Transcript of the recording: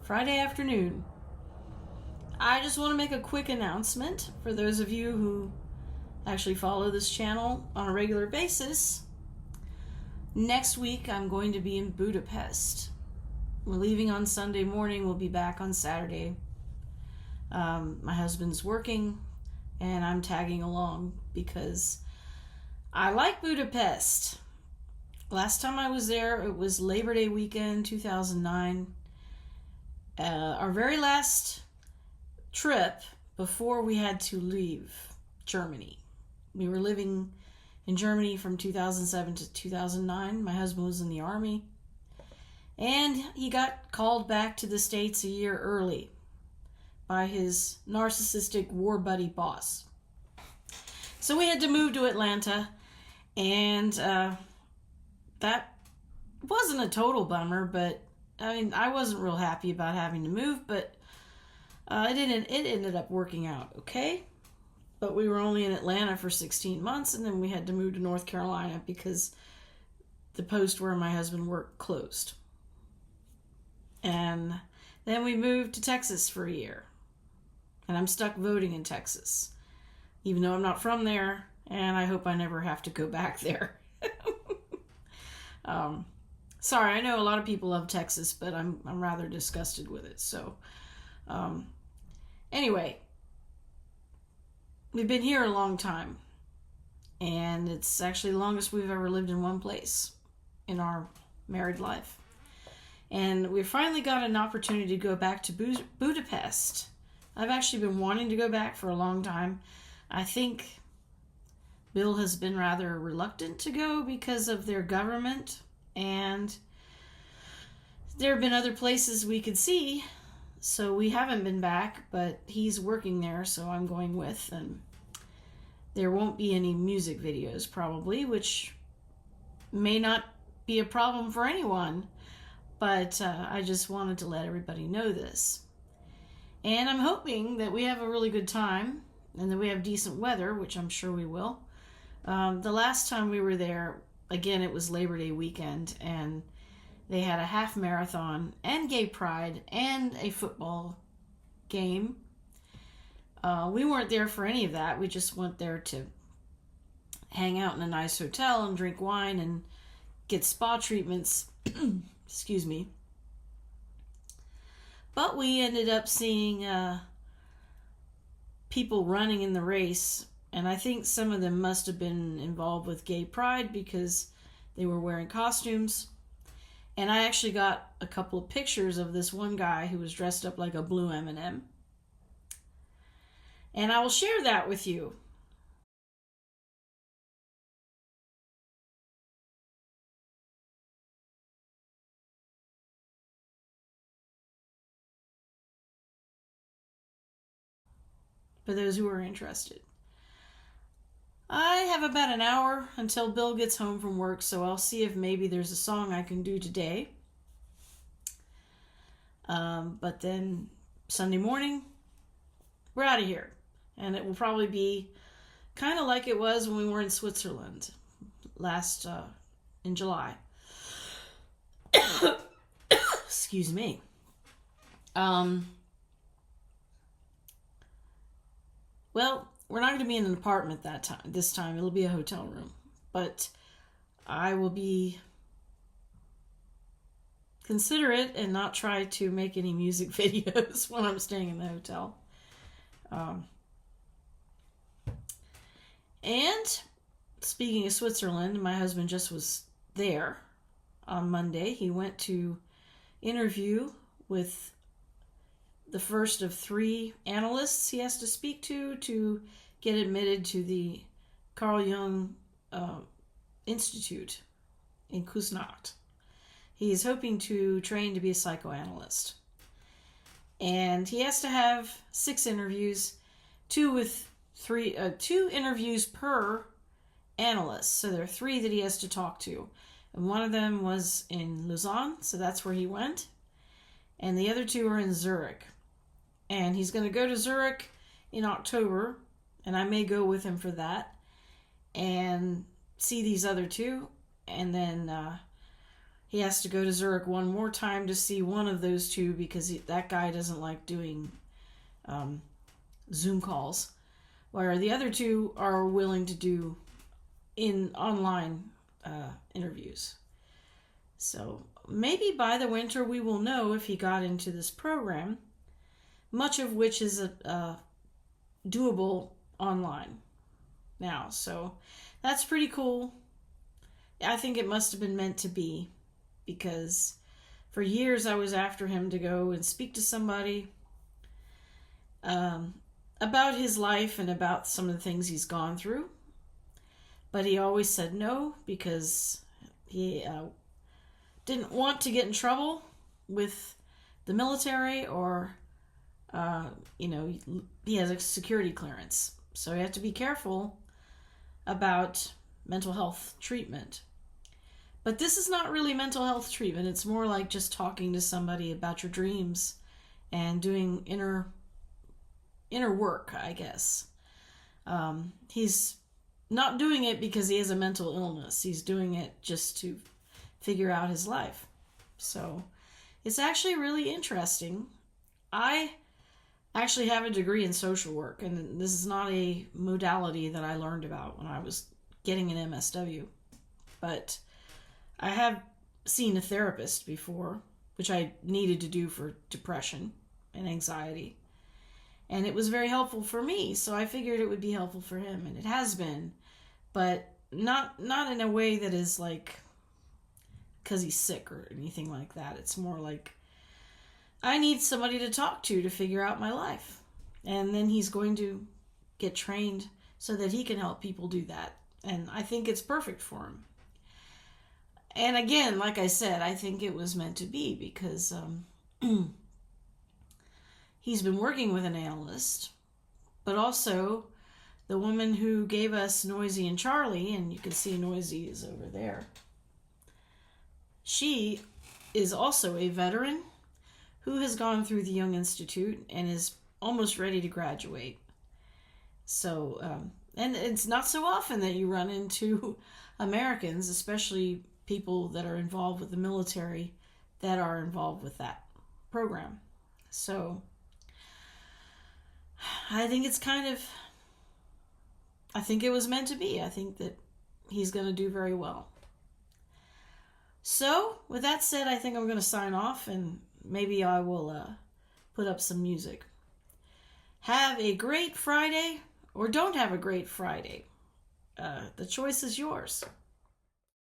Friday afternoon. I just want to make a quick announcement for those of you who actually follow this channel on a regular basis. Next week I'm going to be in Budapest. We're leaving on Sunday morning. We'll be back on Saturday. My husband's working and I'm tagging along because I like Budapest. Last time I was there, it was Labor Day weekend, 2009. Our very last trip before we had to leave Germany. We were living in Germany from 2007 to 2009. My husband was in the Army. And he got called back to the States a year early by his narcissistic war buddy boss. So we had to move to Atlanta, and that wasn't a total bummer, but I wasn't real happy about having to move, but it ended up working out okay. But we were only in Atlanta for 16 months, and then we had to move to North Carolina because the post where my husband worked closed. And then we moved to Texas for a year, and I'm stuck voting in Texas, even though I'm not from there, and I hope I never have to go back there. Sorry, I know a lot of people love Texas, but I'm rather disgusted with it. So, anyway, we've been here a long time, and it's actually the longest we've ever lived in one place in our married life. And we finally got an opportunity to go back to Budapest. I've actually been wanting to go back for a long time. I think Bill has been rather reluctant to go because of their government, and there have been other places we could see, so we haven't been back, but he's working there, so I'm going with, and there won't be any music videos probably, which may not be a problem for anyone, but I just wanted to let everybody know this. And I'm hoping that we have a really good time and that we have decent weather, which I'm sure we will. The last time we were there, again, it was Labor Day weekend, and they had a half marathon and gay pride and a football game. We weren't there for any of that. We just went there to hang out in a nice hotel and drink wine and get spa treatments. Excuse me. But we ended up seeing people running in the race, and I think some of them must have been involved with gay pride because they were wearing costumes. And I actually got a couple of pictures of this one guy who was dressed up like a blue M&M. And I will share that with you. For those who are interested. I have about an hour until Bill gets home from work, so I'll see if maybe there's a song I can do today. But then Sunday morning, we're out of here. And it will probably be kind of like it was when we were in Switzerland last in July. Excuse me. Well, we're not going to be in an apartment this time. It'll be a hotel room. But I will be considerate and not try to make any music videos when I'm staying in the hotel. And speaking of Switzerland, my husband just was there on Monday. He went to interview with the first of 3 analysts he has to speak to get admitted to the CG Jung Institute in Kusnacht. He is hoping to train to be a psychoanalyst. And he has to have 6 interviews, 2 interviews per analyst. So there are 3 that he has to talk to. And one of them was in Lausanne, so that's where he went. And the other 2 are in Zurich. And he's going to go to Zurich in October, and I may go with him for that, and see these other 2. And then he has to go to Zurich one more time to see one of those two because that guy doesn't like doing Zoom calls, where the other two are willing to do in online interviews. So maybe by the winter we will know if he got into this program, much of which is doable online now. So that's pretty cool. I think it must have been meant to be, because for years I was after him to go and speak to somebody about his life and about some of the things he's gone through. But he always said no, because he didn't want to get in trouble with the military, or, he has a security clearance. So you have to be careful about mental health treatment. But this is not really mental health treatment. It's more like just talking to somebody about your dreams and doing inner work, I guess. He's not doing it because he has a mental illness. He's doing it just to figure out his life. So it's actually really interesting. I actually have a degree in social work, and this is not a modality that I learned about when I was getting an MSW. But I have seen a therapist before, which I needed to do for depression and anxiety. And it was very helpful for me, so I figured it would be helpful for him, and it has been. But not in a way that is like because he's sick or anything like that. It's more like I need somebody to talk to figure out my life. And then he's going to get trained so that he can help people do that. And I think it's perfect for him. And again, like I said, I think it was meant to be, because he's been working with an analyst, but also the woman who gave us Noisy and Charlie, and you can see Noisy is over there. She is also a veteran who has gone through the Jung Institute and is almost ready to graduate. So, and it's not so often that you run into Americans, especially people that are involved with the military, that are involved with that program. So I think I think it was meant to be. I think that he's going to do very well. So with that said, I think I'm going to sign off, and maybe I will put up some music. Have a great Friday, or don't have a great Friday. The choice is yours.